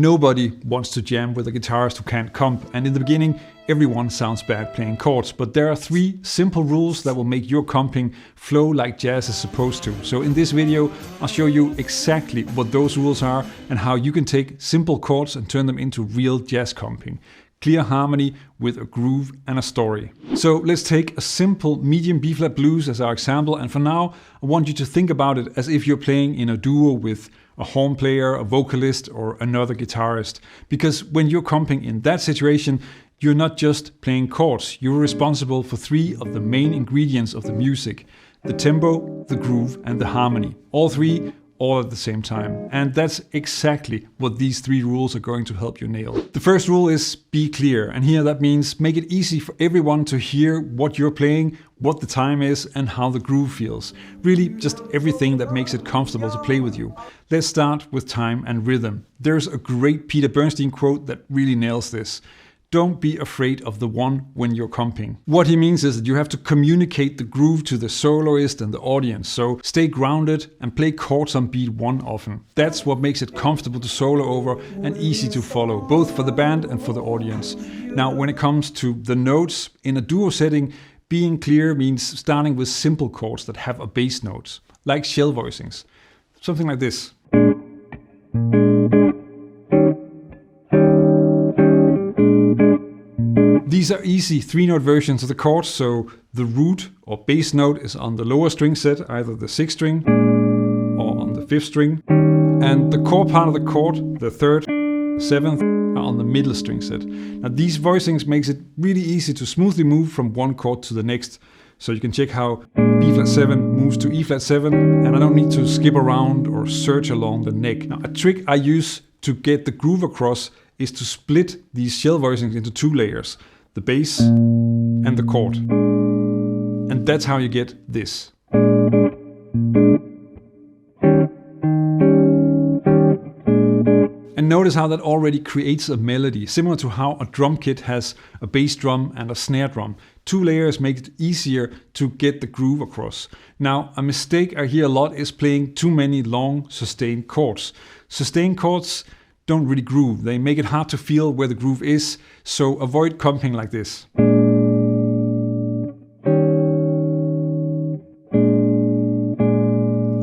Nobody wants to jam with a guitarist who can't comp, and in the beginning everyone sounds bad playing chords, but there are 3 simple rules that will make your comping flow like jazz is supposed to. So in this video I'll show you exactly what those rules are and how you can take simple chords and turn them into real jazz comping. Clear harmony with a groove and a story. So let's take a simple medium B-flat blues as our example, and for now I want you to think about it as if you're playing in a duo with a horn player, a vocalist, or another guitarist. Because when you're comping in that situation, you're not just playing chords, you're responsible for 3 of the main ingredients of the music: the tempo, the groove, and the harmony. All 3 all at the same time. And that's exactly what these 3 rules are going to help you nail. The first rule is be clear. And here that means make it easy for everyone to hear what you're playing, what the time is, and how the groove feels. Really just everything that makes it comfortable to play with you. Let's start with time and rhythm. There's a great Peter Bernstein quote that really nails this. Don't be afraid of the one when you're comping. What he means is that you have to communicate the groove to the soloist and the audience. So stay grounded and play chords on beat 1 often. That's what makes it comfortable to solo over and easy to follow, both for the band and for the audience. Now, when it comes to the notes, in a duo setting, being clear means starting with simple chords that have a bass note, like shell voicings. Something like this. These are easy 3-note versions of the chords, so the root or bass note is on the lower string set, either the 6th string or on the 5th string. And the core part of the chord, the 3rd, the 7th, are on the middle string set. Now these voicings makes it really easy to smoothly move from one chord to the next. So you can check how B-flat-7 moves to E-flat-7, and I don't need to skip around or search along the neck. Now a trick I use to get the groove across is to split these shell voicings into 2 layers. The bass and the chord. And that's how you get this. And notice how that already creates a melody, similar to how a drum kit has a bass drum and a snare drum. 2 layers make it easier to get the groove across. Now, a mistake I hear a lot is playing too many long sustained chords. Sustained chords don't really groove. They make it hard to feel where the groove is, so avoid comping like this.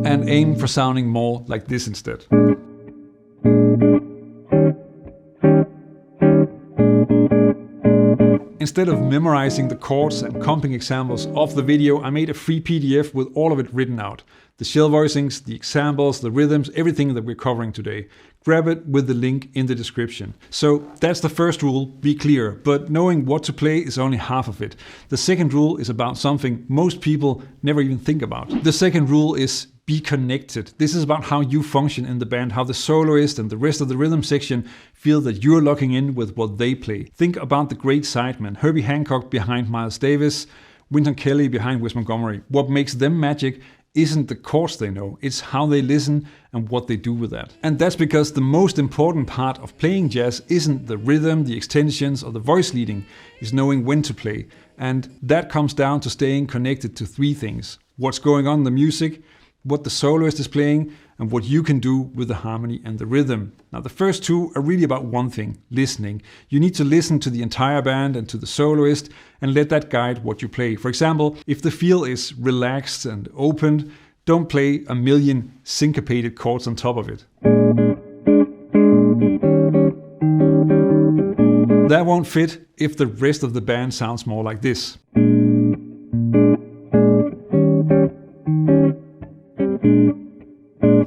And aim for sounding more like this instead. Instead of memorizing the chords and comping examples of the video, I made a free PDF with all of it written out. The shell voicings, the examples, the rhythms, everything that we're covering today. Grab it with the link in the description. So that's the first rule, be clear, but knowing what to play is only half of it. The second rule is about something most people never even think about. The second rule is be connected. This is about how you function in the band, how the soloist and the rest of the rhythm section feel that you're locking in with what they play. Think about the great sidemen, Herbie Hancock behind Miles Davis, Wynton Kelly behind Wes Montgomery. What makes them magic isn't the chords they know, it's how they listen and what they do with that. And that's because the most important part of playing jazz isn't the rhythm, the extensions, or the voice leading, it's knowing when to play. And that comes down to staying connected to 3 things. What's going on in the music, what the soloist is playing, and what you can do with the harmony and the rhythm. Now the first 2 are really about one thing, listening. You need to listen to the entire band and to the soloist and let that guide what you play. For example, if the feel is relaxed and opened, don't play a million syncopated chords on top of it. That won't fit if the rest of the band sounds more like this.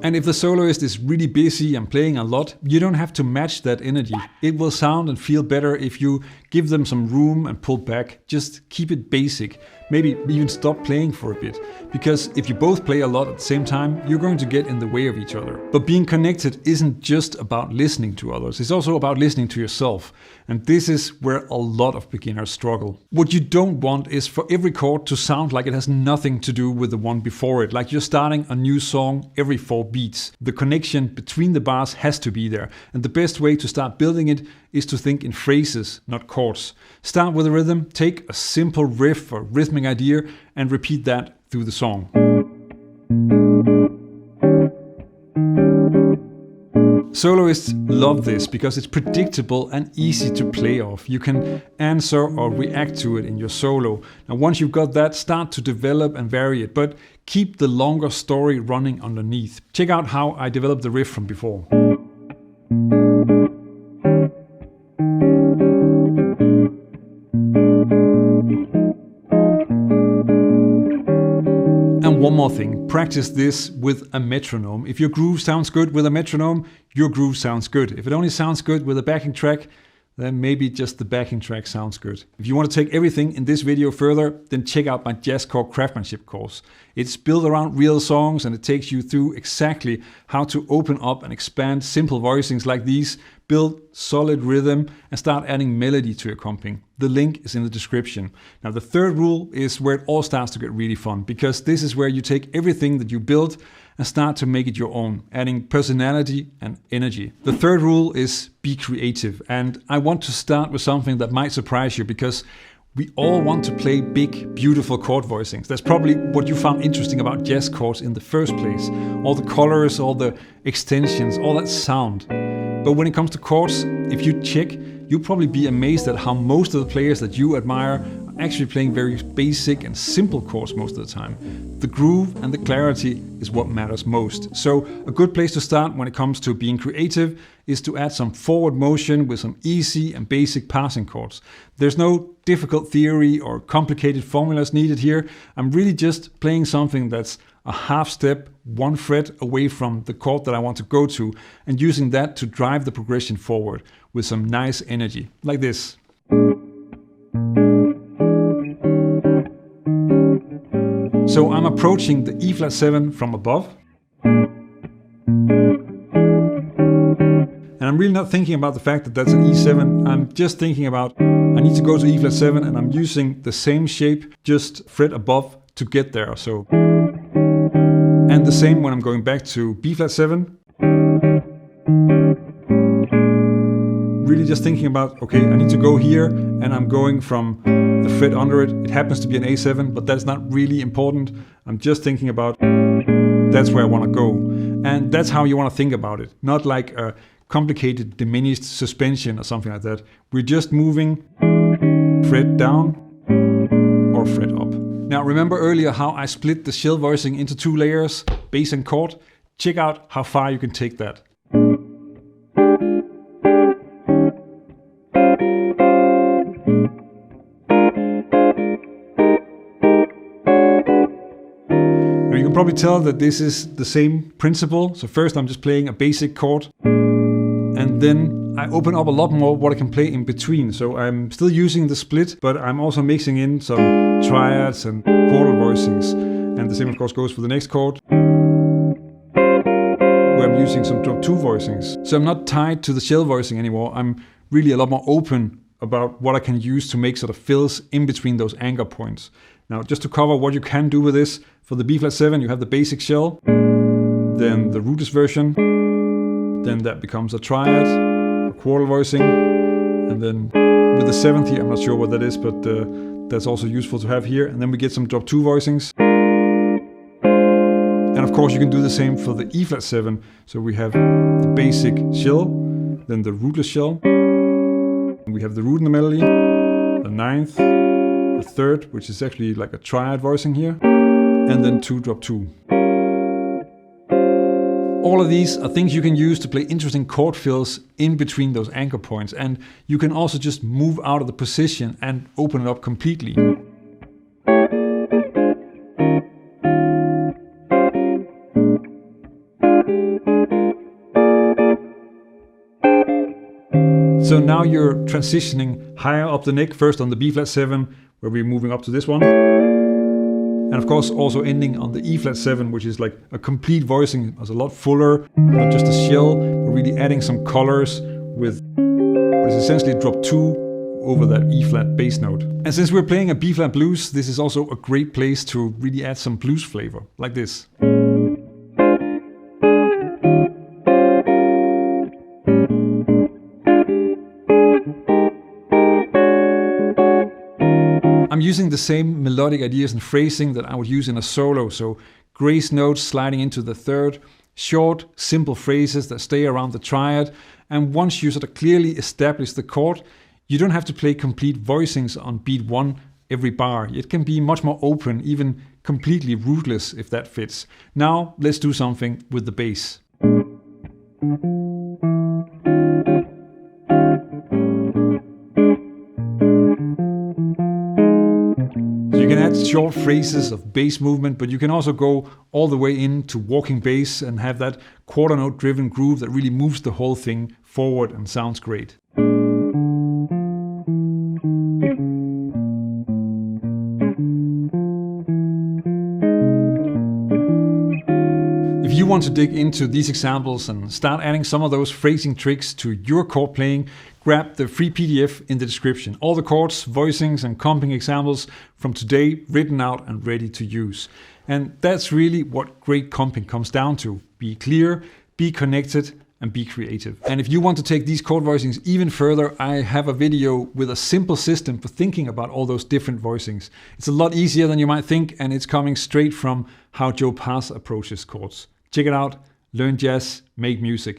And if the soloist is really busy and playing a lot, you don't have to match that energy. It will sound and feel better if you give them some room and pull back. Just keep it basic. Maybe even stop playing for a bit. Because if you both play a lot at the same time, you're going to get in the way of each other. But being connected isn't just about listening to others, it's also about listening to yourself. And this is where a lot of beginners struggle. What you don't want is for every chord to sound like it has nothing to do with the one before it, like you're starting a new song every 4 beats. The connection between the bars has to be there. And the best way to start building it is to think in phrases, not chords. Start with a rhythm, take a simple riff or rhythmic idea and repeat that through the song. Soloists love this because it's predictable and easy to play off. You can answer or react to it in your solo. Now once you've got that, start to develop and vary it, but keep the longer story running underneath. Check out how I developed the riff from before. And one more thing, practice this with a metronome. If your groove sounds good with a metronome, your groove sounds good. If it only sounds good with a backing track, then maybe just the backing track sounds good. If you want to take everything in this video further, then check out my jazz chord craftsmanship course. It's built around real songs and it takes you through exactly how to open up and expand simple voicings like these, build solid rhythm, and start adding melody to your comping. The link is in the description. Now the third rule is where it all starts to get really fun, because this is where you take everything that you build and start to make it your own, adding personality and energy. The third rule is be creative, and I want to start with something that might surprise you, because we all want to play big, beautiful chord voicings. That's probably what you found interesting about jazz chords in the first place. All the colors, all the extensions, all that sound. But when it comes to chords, if you check, you'll probably be amazed at how most of the players that you admire are actually playing very basic and simple chords most of the time. The groove and the clarity is what matters most. So a good place to start when it comes to being creative is to add some forward motion with some easy and basic passing chords. There's no difficult theory or complicated formulas needed here. I'm really just playing something that's a half step, one fret away from the chord that I want to go to, and using that to drive the progression forward with some nice energy, like this. So I'm approaching the E flat 7 from above. And I'm really not thinking about the fact that that's an E7. I'm just thinking about I need to go to E flat 7 and I'm using the same shape, just fret above to get there. So, and the same when I'm going back to B flat 7. Really just thinking about, okay, I need to go here and I'm going from the fret under it. It happens to be an A7, but that's not really important. I'm just thinking about that's where I want to go. And that's how you want to think about it. Not like a complicated diminished suspension or something like that. We're just moving fret down or fret up. Now remember earlier how I split the shell voicing into two layers, bass and chord? Check out how far you can take that. Now you can probably tell that this is the same principle. So first I'm just playing a basic chord, and then I open up a lot more what I can play in between. So I'm still using the split, but I'm also mixing in some triads and chordal voicings. And the same of course goes for the next chord, where I'm using some drop 2 voicings. So I'm not tied to the shell voicing anymore. I'm really a lot more open about what I can use to make sort of fills in between those anchor points. Now just to cover what you can do with this, for the B flat 7 you have the basic shell, then the rootless version, then that becomes a triad, a chordal voicing, and then with the 7th here, I'm not sure what that is, but that's also useful to have here. And then we get some drop 2 voicings. And of course you can do the same for the E flat 7. So we have the basic shell, then the rootless shell, and we have the root in the melody, the 9th, the 3rd, which is actually like a triad voicing here, and then 2 drop 2. All of these are things you can use to play interesting chord fills in between those anchor points, and you can also just move out of the position and open it up completely. So now you're transitioning higher up the neck, first on the B flat 7, where we're moving up to this one. And of course also ending on the E flat 7, which is like a complete voicing. It's a lot fuller, not just a shell, but really adding some colors with what is essentially drop 2 over that E flat bass note. And since we're playing a B flat blues, this is also a great place to really add some blues flavor, like this. I'm using the same melodic ideas and phrasing that I would use in a solo, so grace notes sliding into the 3rd, short, simple phrases that stay around the triad. And once you sort of clearly establish the chord, you don't have to play complete voicings on beat 1 every bar. It can be much more open, even completely rootless if that fits. Now let's do something with the bass. You can add short phrases of bass movement, but you can also go all the way into walking bass and have that quarter note driven groove that really moves the whole thing forward and sounds great. If you want to dig into these examples and start adding some of those phrasing tricks to your chord playing, grab the free PDF in the description. All the chords, voicings and comping examples from today written out and ready to use. And that's really what great comping comes down to. Be clear, be connected, and be creative. And if you want to take these chord voicings even further, I have a video with a simple system for thinking about all those different voicings. It's a lot easier than you might think, and it's coming straight from how Joe Pass approaches chords. Check it out, learn jazz, make music.